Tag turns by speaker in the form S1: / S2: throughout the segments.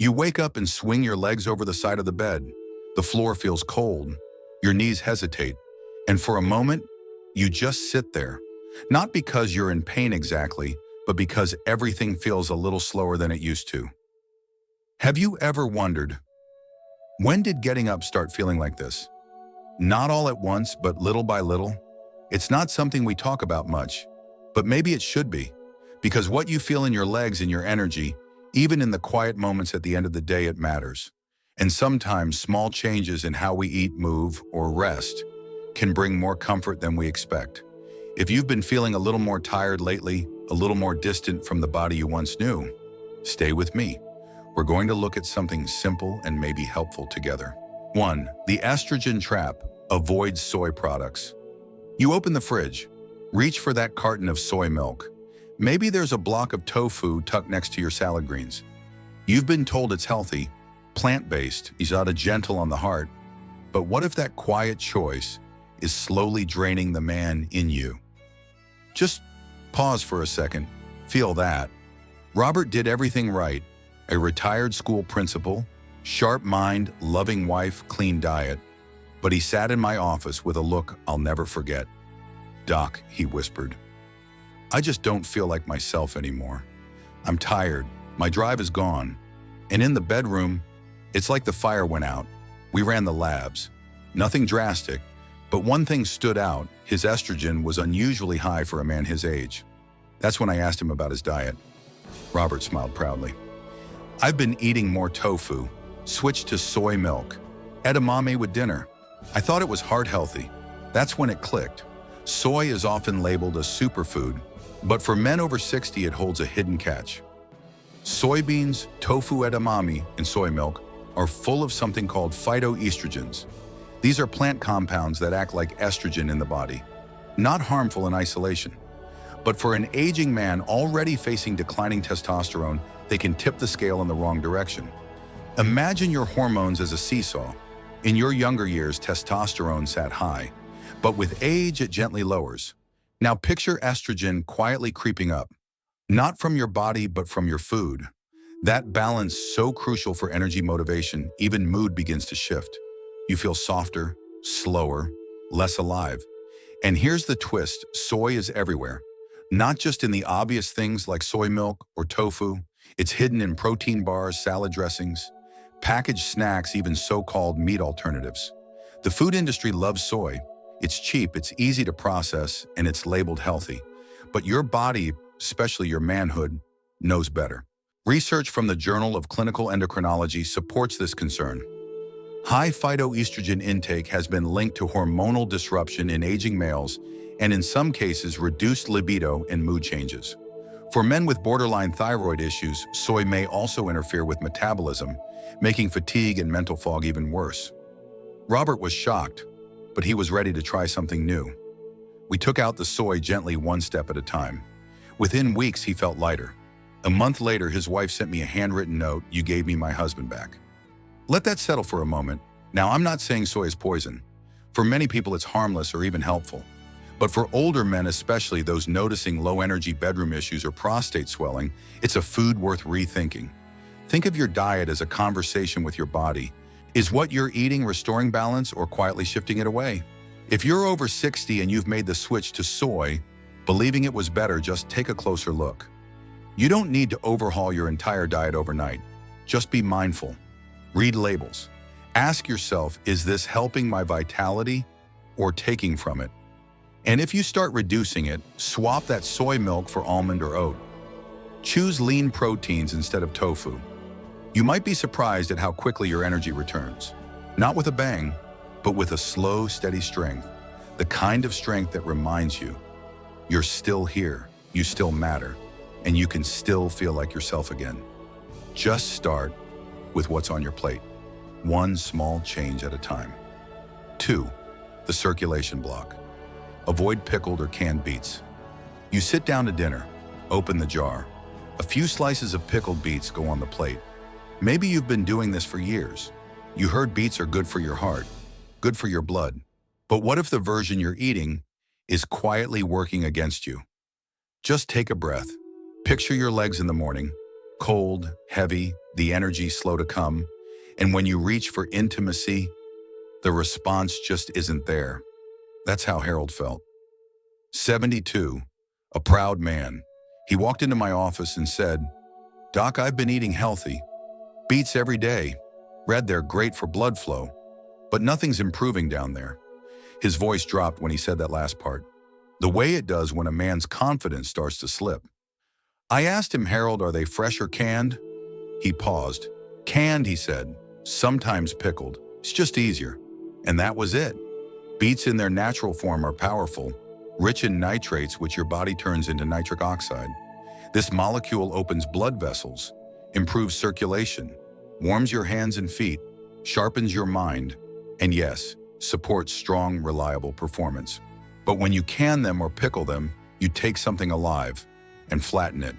S1: You wake up and swing your legs over the side of the bed. The floor feels cold. Your knees hesitate. And for a moment, you just sit there. Not because you're in pain exactly, but because everything feels a little slower than it used to. Have you ever wondered, when did getting up start feeling like this? Not all at once, but little by little. It's not something we talk about much, but maybe it should be. Because what you feel in your legs and your energy, even in the quiet moments at the end of the day, it matters. And sometimes small changes in how we eat, move, or rest can bring more comfort than we expect. If you've been feeling a little more tired lately, a little more distant from the body you once knew, stay with me. We're going to look at something simple and maybe helpful together. 1. The estrogen trap. Avoid soy products. You open the fridge, reach for that carton of soy milk. Maybe there's a block of tofu tucked next to your salad greens. You've been told it's healthy, plant-based, is gentle on the heart. But what if that quiet choice is slowly draining the man in you? Just pause for a second. Feel that. Robert did everything right. A retired school principal, sharp mind, loving wife, clean diet. But he sat in my office with a look I'll never forget. "Doc," he whispered, "I just don't feel like myself anymore. I'm tired. My drive is gone. And in the bedroom, it's like the fire went out. We ran the labs. Nothing drastic, but one thing stood out. His estrogen was unusually high for a man his age." That's when I asked him about his diet. Robert smiled proudly. "I've been eating more tofu, switched to soy milk, edamame with dinner. I thought it was heart healthy." That's when it clicked. Soy is often labeled a superfood, but for men over 60, it holds a hidden catch. Soybeans, tofu, edamame, and soy milk are full of something called phytoestrogens. These are plant compounds that act like estrogen in the body, not harmful in isolation. But for an aging man already facing declining testosterone, they can tip the scale in the wrong direction. Imagine your hormones as a seesaw. In your younger years, testosterone sat high, but with age, it gently lowers. Now picture estrogen quietly creeping up, not from your body, but from your food. That balance, so crucial for energy, motivation, even mood, begins to shift. You feel softer, slower, less alive. And here's the twist: soy is everywhere. Not just in the obvious things like soy milk or tofu. It's hidden in protein bars, salad dressings, packaged snacks, even so-called meat alternatives. The food industry loves soy. It's cheap, it's easy to process, and it's labeled healthy. But your body, especially your manhood, knows better. Research from the Journal of Clinical Endocrinology supports this concern. High phytoestrogen intake has been linked to hormonal disruption in aging males and in some cases reduced libido and mood changes. For men with borderline thyroid issues, soy may also interfere with metabolism, making fatigue and mental fog even worse. Robert was shocked, but he was ready to try something new. We took out the soy gently, one step at a time. Within weeks, he felt lighter. A month later, his wife sent me a handwritten note: "You gave me my husband back." Let that settle for a moment. Now, I'm not saying soy is poison. For many people, it's harmless or even helpful. But for older men, especially those noticing low-energy bedroom issues or prostate swelling, it's a food worth rethinking. Think of your diet as a conversation with your body. Is what you're eating restoring balance or quietly shifting it away? If you're over 60 and you've made the switch to soy, believing it was better, just take a closer look. You don't need to overhaul your entire diet overnight. Just be mindful. Read labels. Ask yourself, is this helping my vitality or taking from it? And if you start reducing it, swap that soy milk for almond or oat. Choose lean proteins instead of tofu. You might be surprised at how quickly your energy returns. Not with a bang, but with a slow, steady strength. The kind of strength that reminds you you're still here, you still matter, and you can still feel like yourself again. Just start with what's on your plate, one small change at a time. 2. The circulation block. Avoid pickled or canned beets. You sit down to dinner, open the jar. A few slices of pickled beets go on the plate. Maybe you've been doing this for years. You heard beets are good for your heart, good for your blood. But what if the version you're eating is quietly working against you? Just take a breath. Picture your legs in the morning, Cold, heavy, the energy slow to come, and when you reach for intimacy, the response just isn't there. That's how Harold felt. 72, a proud man. He walked into my office and said, "Doc, I've been eating healthy. Beets every day. Read they're great for blood flow. But nothing's improving down there." His voice dropped when he said that last part. The way it does when a man's confidence starts to slip. I asked him, "Harold, are they fresh or canned?" He paused. "Canned," he said. "Sometimes pickled. It's just easier." And that was it. Beets in their natural form are powerful, rich in nitrates which your body turns into nitric oxide. This molecule opens blood vessels, improves circulation, warms your hands and feet, sharpens your mind, and yes, supports strong, reliable performance. But when you can them or pickle them, you take something alive and flatten it.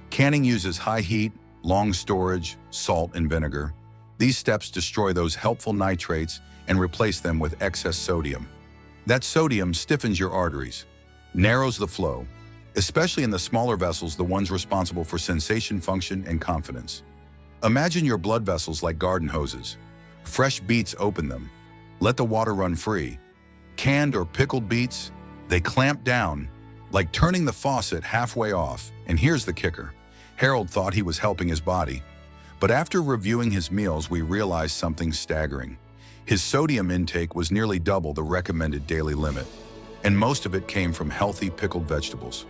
S1: Canning uses high heat, long storage, salt, and vinegar. These steps destroy those helpful nitrates and replace them with excess sodium. That sodium stiffens your arteries, narrows the flow, especially in the smaller vessels, the ones responsible for sensation, function, and confidence. Imagine your blood vessels like garden hoses. Fresh beets open them. Let the water run free. Canned or pickled beets, they clamp down, like turning the faucet halfway off. And here's the kicker. Harold thought he was helping his body. But after reviewing his meals, we realized something staggering. His sodium intake was nearly double the recommended daily limit, and most of it came from healthy pickled vegetables.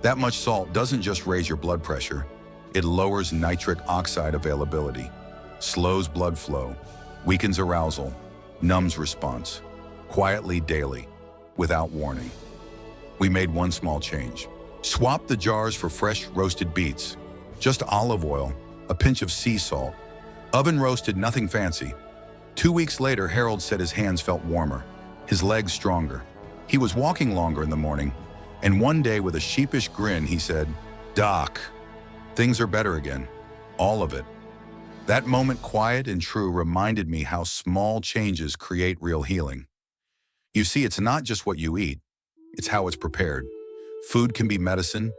S1: That much salt doesn't just raise your blood pressure, it lowers nitric oxide availability, slows blood flow, weakens arousal, numbs response, quietly daily, without warning. We made one small change. Swap the jars for fresh roasted beets, just olive oil, a pinch of sea salt, oven roasted, nothing fancy. 2 weeks later, Harold said his hands felt warmer, his legs stronger. He was walking longer in the morning, and one day with a sheepish grin, he said, "Doc, things are better again, all of it." That moment, quiet and true, reminded me how small changes create real healing. You see, it's not just what you eat, it's how it's prepared. Food can be medicine,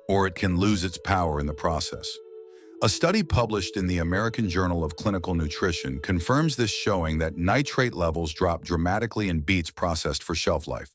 S1: or it can lose its power in the process. A study published in the American Journal of Clinical Nutrition confirms this, showing that nitrate levels drop dramatically in beets processed for shelf life.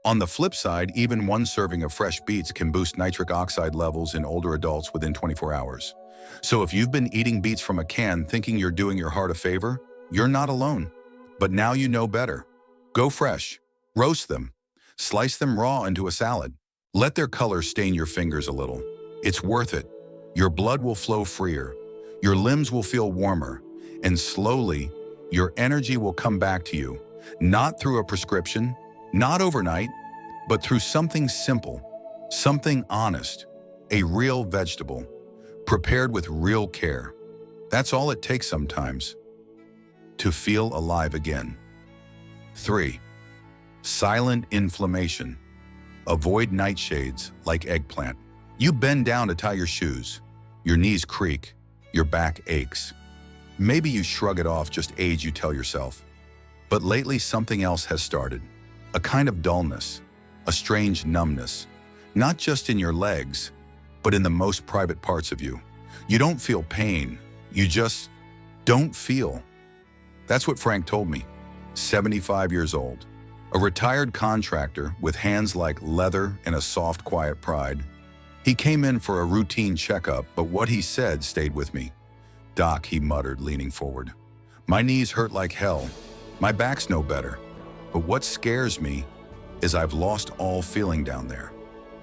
S1: On the flip side, even one serving of fresh beets can boost nitric oxide levels in older adults within 24 hours. So if you've been eating beets from a can thinking you're doing your heart a favor, you're not alone. But now you know better. Go fresh. Roast them. Slice them raw into a salad. Let their color stain your fingers a little. It's worth it. Your blood will flow freer, your limbs will feel warmer, and slowly, your energy will come back to you, not through a prescription, not overnight, but through something simple, something honest, a real vegetable, prepared with real care. That's all it takes sometimes to feel alive again. 3. Silent inflammation. Avoid nightshades like eggplant. You bend down to tie your shoes. Your knees creak. Your back aches. Maybe you shrug it off, just age, you tell yourself. But lately something else has started. A kind of dullness, a strange numbness, not just in your legs, but in the most private parts of you. You don't feel pain. You just don't feel. That's what Frank told me, 75 years old. A retired contractor with hands like leather and a soft, quiet pride. He came in for a routine checkup, but what he said stayed with me. "Doc," he muttered, leaning forward, "my knees hurt like hell. My back's no better. But what scares me is I've lost all feeling down there.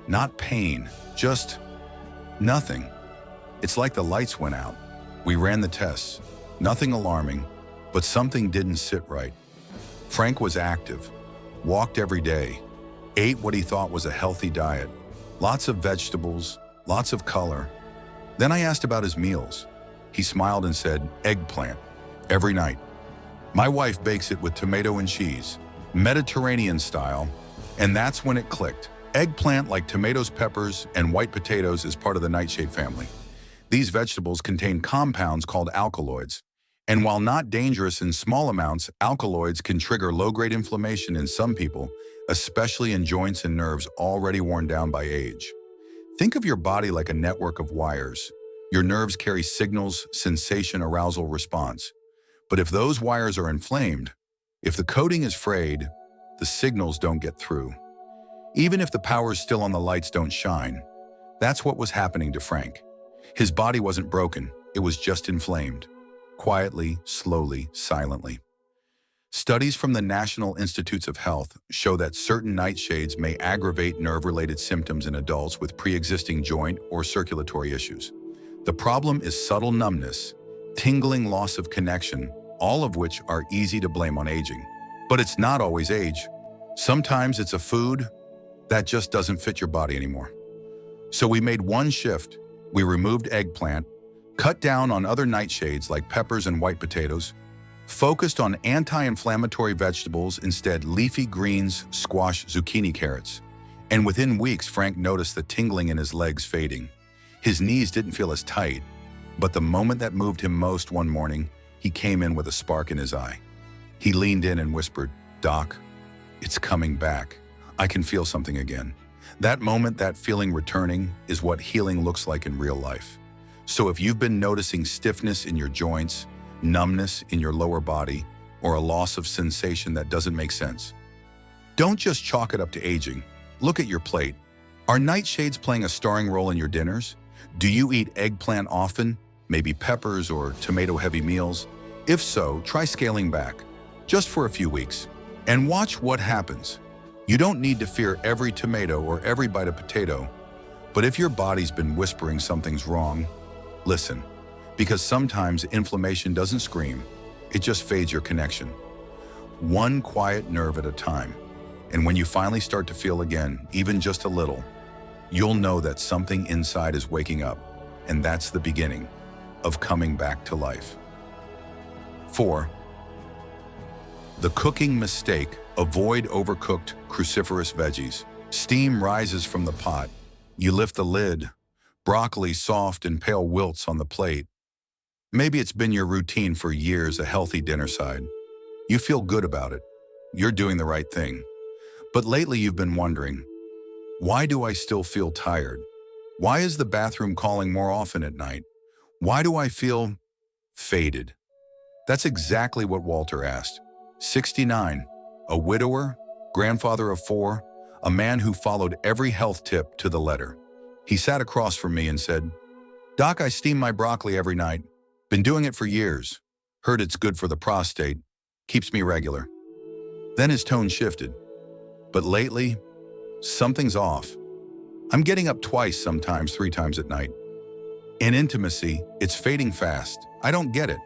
S1: Not pain, just nothing. It's like the lights went out. We ran the tests. Nothing alarming, but something didn't sit right." Frank was active, walked every day, ate what he thought was a healthy diet. Lots of vegetables, lots of color. Then I asked about his meals. He smiled and said, "Eggplant, every night. My wife bakes it with tomato and cheese, Mediterranean style," and that's when it clicked. Eggplant, like tomatoes, peppers, and white potatoes, is part of the nightshade family. These vegetables contain compounds called alkaloids, and while not dangerous in small amounts, alkaloids can trigger low-grade inflammation in some people, especially in joints and nerves already worn down by age. Think of your body like a network of wires. Your nerves carry signals, sensation, arousal, response. But if those wires are inflamed, if the coating is frayed, the signals don't get through. Even if the power's still on, the lights don't shine. That's what was happening to Frank. His body wasn't broken, it was just inflamed. Quietly, slowly, silently. Studies from the National Institutes of Health show that certain nightshades may aggravate nerve-related symptoms in adults with pre-existing joint or circulatory issues. The problem is subtle numbness, tingling, loss of connection, all of which are easy to blame on aging. But it's not always age. Sometimes it's a food that just doesn't fit your body anymore. So we made one shift. We removed eggplant, cut down on other nightshades like peppers and white potatoes, focused on anti-inflammatory vegetables, instead leafy greens, squash, zucchini, carrots. And within weeks, Frank noticed the tingling in his legs fading. His knees didn't feel as tight, but the moment that moved him most one morning, he came in with a spark in his eye. He leaned in and whispered, "Doc, it's coming back. I can feel something again." That moment, that feeling returning, is what healing looks like in real life. So if you've been noticing stiffness in your joints, numbness in your lower body, or a loss of sensation that doesn't make sense, don't just chalk it up to aging. Look at your plate. Are nightshades playing a starring role in your dinners? Do you eat eggplant often, maybe peppers or tomato-heavy meals? If so, try scaling back, just for a few weeks, and watch what happens. You don't need to fear every tomato or every bite of potato, but if your body's been whispering something's wrong, listen, because sometimes inflammation doesn't scream, it just fades your connection. One quiet nerve at a time. And when you finally start to feel again, even just a little, you'll know that something inside is waking up, and that's the beginning of coming back to life. 4. The cooking mistake. Avoid overcooked cruciferous veggies. Steam rises from the pot. You lift the lid. Broccoli, soft and pale, wilts on the plate. Maybe it's been your routine for years, a healthy dinner side. You feel good about it. You're doing the right thing. But lately you've been wondering, why do I still feel tired? Why is the bathroom calling more often at night? Why do I feel faded? That's exactly what Walter asked. 69, a widower, grandfather of 4, a man who followed every health tip to the letter. He sat across from me and said, "Doc, I steam my broccoli every night. Been doing it for years. Heard it's good for the prostate. Keeps me regular." Then his tone shifted. "But lately, something's off. I'm getting up twice, sometimes 3 times at night. In intimacy, it's fading fast. I don't get it.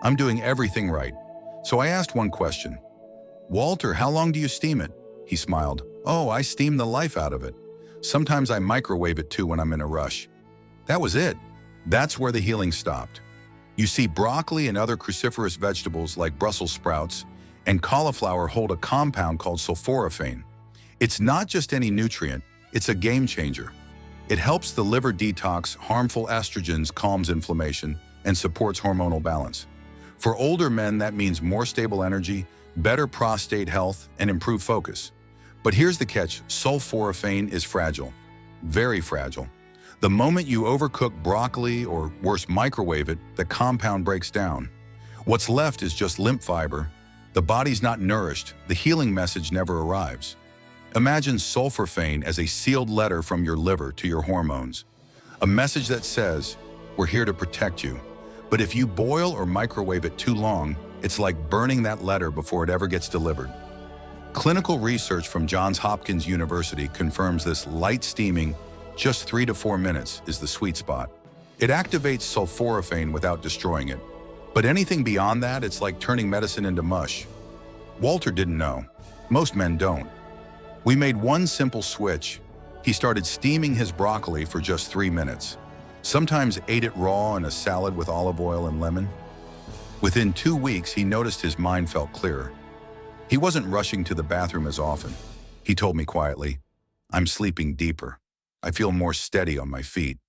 S1: I'm doing everything right." So I asked one question. "Walter, how long do you steam it?" He smiled. "Oh, I steam the life out of it. Sometimes I microwave it too when I'm in a rush." That was it. That's where the healing stopped. You see, broccoli and other cruciferous vegetables like Brussels sprouts and cauliflower hold a compound called sulforaphane. It's not just any nutrient, it's a game changer. It helps the liver detox harmful estrogens, calms inflammation, and supports hormonal balance. For older men, that means more stable energy, better prostate health, and improved focus. But here's the catch: sulforaphane is fragile, very fragile. The moment you overcook broccoli, or worse, microwave it, the compound breaks down. What's left is just lymph fiber. The body's not nourished, the healing message never arrives. Imagine sulforaphane as a sealed letter from your liver to your hormones. A message that says, "We're here to protect you." But if you boil or microwave it too long, it's like burning that letter before it ever gets delivered. Clinical research from Johns Hopkins University confirms this. Light steaming, just 3 to 4 minutes, is the sweet spot. It activates sulforaphane without destroying it. But anything beyond that, it's like turning medicine into mush. Walter didn't know. Most men don't. We made one simple switch. He started steaming his broccoli for just 3 minutes. Sometimes ate it raw in a salad with olive oil and lemon. Within 2 weeks, he noticed his mind felt clearer. He wasn't rushing to the bathroom as often. He told me quietly, "I'm sleeping deeper. I feel more steady on my feet."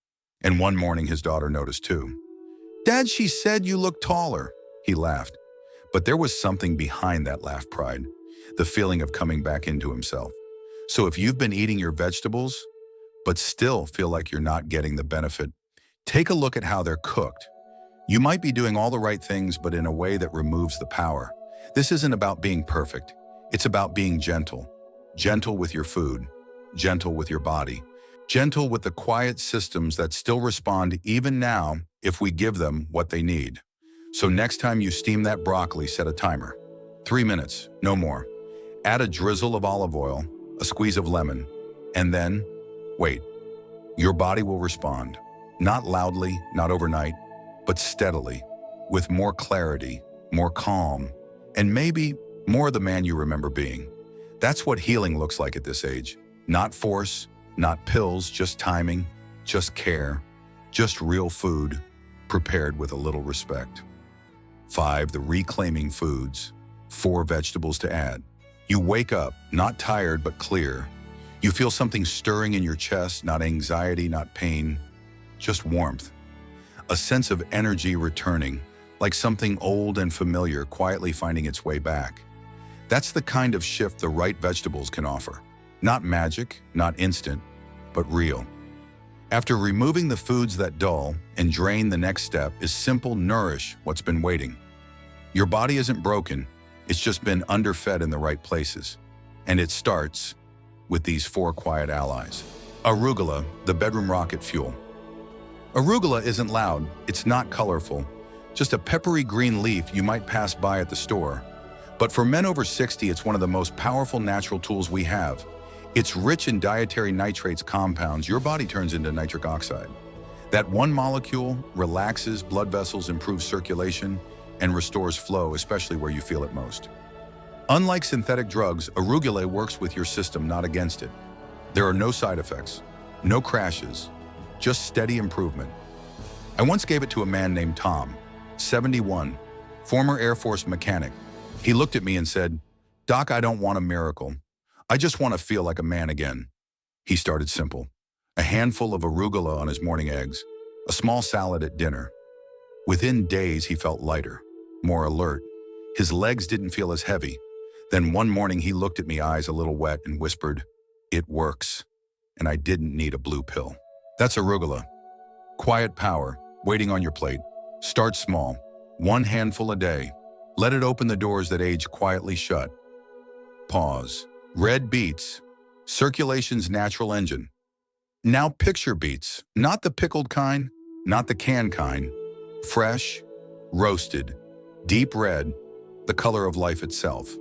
S1: And one morning, his daughter noticed too. "Dad, she said you look taller." He laughed. But there was something behind that laugh: pride, the feeling of coming back into himself. So if you've been eating your vegetables, but still feel like you're not getting the benefit, Take a look at how they're cooked. You might be doing all the right things, but in a way that removes the power. This isn't about being perfect. It's about being gentle. Gentle with your food, gentle with your body, gentle with the quiet systems that still respond even now if we give them what they need. So next time you steam that broccoli, set a timer. 3 minutes, no more. Add a drizzle of olive oil, a squeeze of lemon, and then wait. Your body will respond. Not loudly, not overnight, but steadily, with more clarity, more calm, and maybe more the man you remember being. That's what healing looks like at this age. Not force, not pills, just timing, just care, just real food, prepared with a little respect. 5. The reclaiming foods. 4 vegetables to add. You wake up, not tired but clear. You feel something stirring in your chest, not anxiety, not pain, just warmth. A sense of energy returning, like something old and familiar quietly finding its way back. That's the kind of shift the right vegetables can offer. Not magic, not instant, but real. After removing the foods that dull and drain, the next step is simple: nourish what's been waiting. Your body isn't broken, it's just been underfed in the right places. And it starts with these 4 quiet allies. Arugula, the bedroom rocket fuel. Arugula isn't loud, it's not colorful, just a peppery green leaf you might pass by at the store. But for men over 60, it's one of the most powerful natural tools we have. It's rich in dietary nitrates compounds your body turns into nitric oxide. That one molecule relaxes blood vessels, improves circulation, and restores flow, especially where you feel it most. Unlike synthetic drugs, arugula works with your system, not against it. There are no side effects, no crashes, just steady improvement. I once gave it to a man named Tom, 71, former Air Force mechanic. He looked at me and said, "Doc, I don't want a miracle. I just want to feel like a man again." He started simple. A handful of arugula on his morning eggs, a small salad at dinner. Within days, he felt lighter, more alert. His legs didn't feel as heavy. Then one morning, he looked at me, eyes a little wet, and whispered, "It works." And I didn't need a blue pill. That's arugula. Quiet power, waiting on your plate. Start small, 1 handful a day. Let it open the doors that age quietly shut. Pause. Red beets, circulation's natural engine. Now picture beets, not the pickled kind, not the canned kind. Fresh, roasted, deep red, the color of life itself.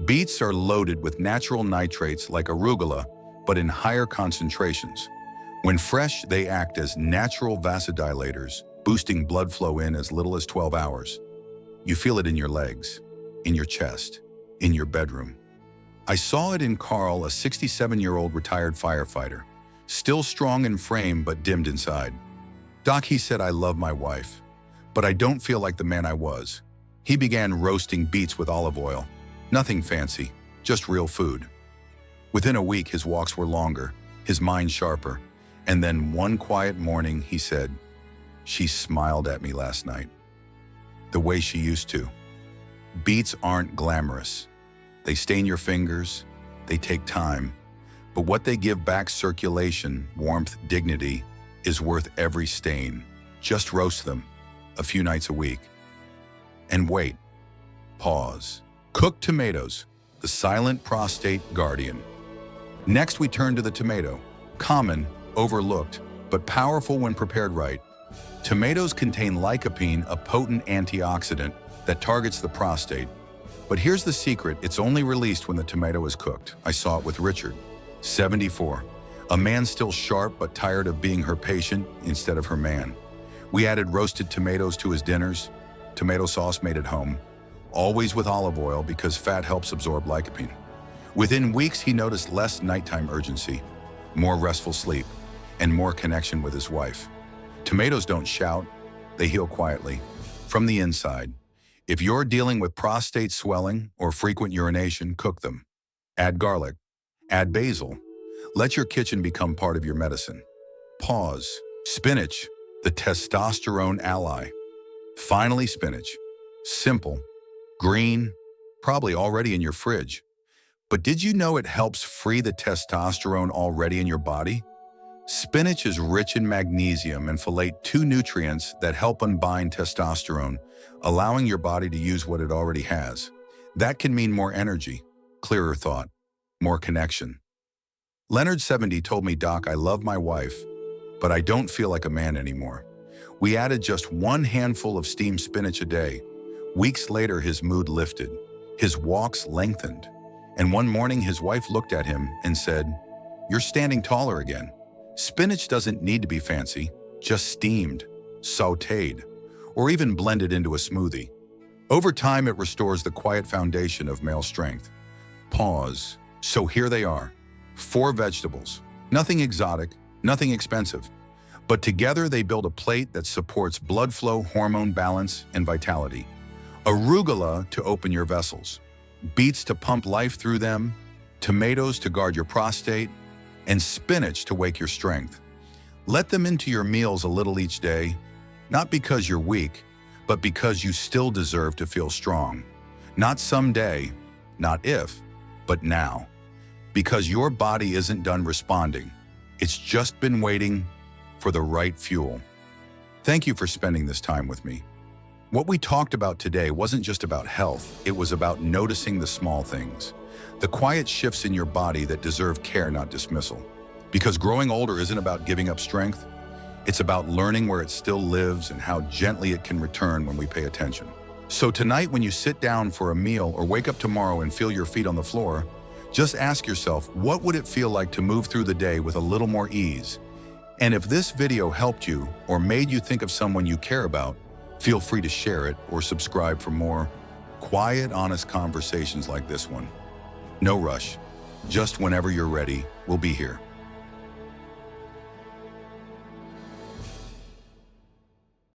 S1: Beets are loaded with natural nitrates like arugula, but in higher concentrations. When fresh, they act as natural vasodilators, boosting blood flow in as little as 12 hours. You feel it in your legs, in your chest, in your bedroom. I saw it in Carl, a 67-year-old retired firefighter, still strong in frame but dimmed inside. "Doc," he said, "I love my wife, but I don't feel like the man I was." He began roasting beets with olive oil. Nothing fancy, just real food. Within a week, his walks were longer, his mind sharper, and then one quiet morning, he said, "She smiled at me last night, the way she used to." Beets aren't glamorous. They stain your fingers, they take time, but what they give back, circulation, warmth, dignity, is worth every stain. Just roast them, a few nights a week. And wait, pause. Cooked tomatoes, the silent prostate guardian. Next, we turn to the tomato. Common, overlooked, but powerful when prepared right. Tomatoes contain lycopene, a potent antioxidant that targets the prostate. But here's the secret: it's only released when the tomato is cooked. I saw it with Richard, 74, a man still sharp but tired of being her patient instead of her man. We added roasted tomatoes to his dinners, tomato sauce made at home, always with olive oil because fat helps absorb lycopene. Within weeks, he noticed less nighttime urgency, more restful sleep, and more connection with his wife. Tomatoes don't shout, they heal quietly, from the inside. If you're dealing with prostate swelling or frequent urination, cook them. Add garlic, add basil. Let your kitchen become part of your medicine. Pause. Spinach, the testosterone ally. Finally, spinach. Simple, green, probably already in your fridge. But did you know it helps free the testosterone already in your body? Spinach is rich in magnesium and folate, two nutrients that help unbind testosterone, allowing your body to use what it already has. That can mean more energy, clearer thought, more connection. Leonard, 70, told me, "Doc, I love my wife, but I don't feel like a man anymore." We added just one handful of steamed spinach a day. Weeks later, his mood lifted, his walks lengthened, and one morning his wife looked at him and said, "You're standing taller again." Spinach doesn't need to be fancy, just steamed, sautéed, or even blended into a smoothie. Over time, it restores the quiet foundation of male strength. Pause. So here they are, 4 vegetables. Nothing exotic, nothing expensive. But together they build a plate that supports blood flow, hormone balance, and vitality. Arugula to open your vessels, beets to pump life through them, tomatoes to guard your prostate, and spinach to wake your strength. Let them into your meals a little each day, not because you're weak, but because you still deserve to feel strong. Not someday, not if, but now. Because your body isn't done responding. It's just been waiting for the right fuel. Thank you for spending this time with me. What we talked about today wasn't just about health, it was about noticing the small things, the quiet shifts in your body that deserve care, not dismissal. Because growing older isn't about giving up strength, it's about learning where it still lives and how gently it can return when we pay attention. So tonight, when you sit down for a meal or wake up tomorrow and feel your feet on the floor, just ask yourself, what would it feel like to move through the day with a little more ease? And if this video helped you or made you think of someone you care about, feel free to share it or subscribe for more quiet, honest conversations like this one. No rush. Just whenever you're ready, we'll be here.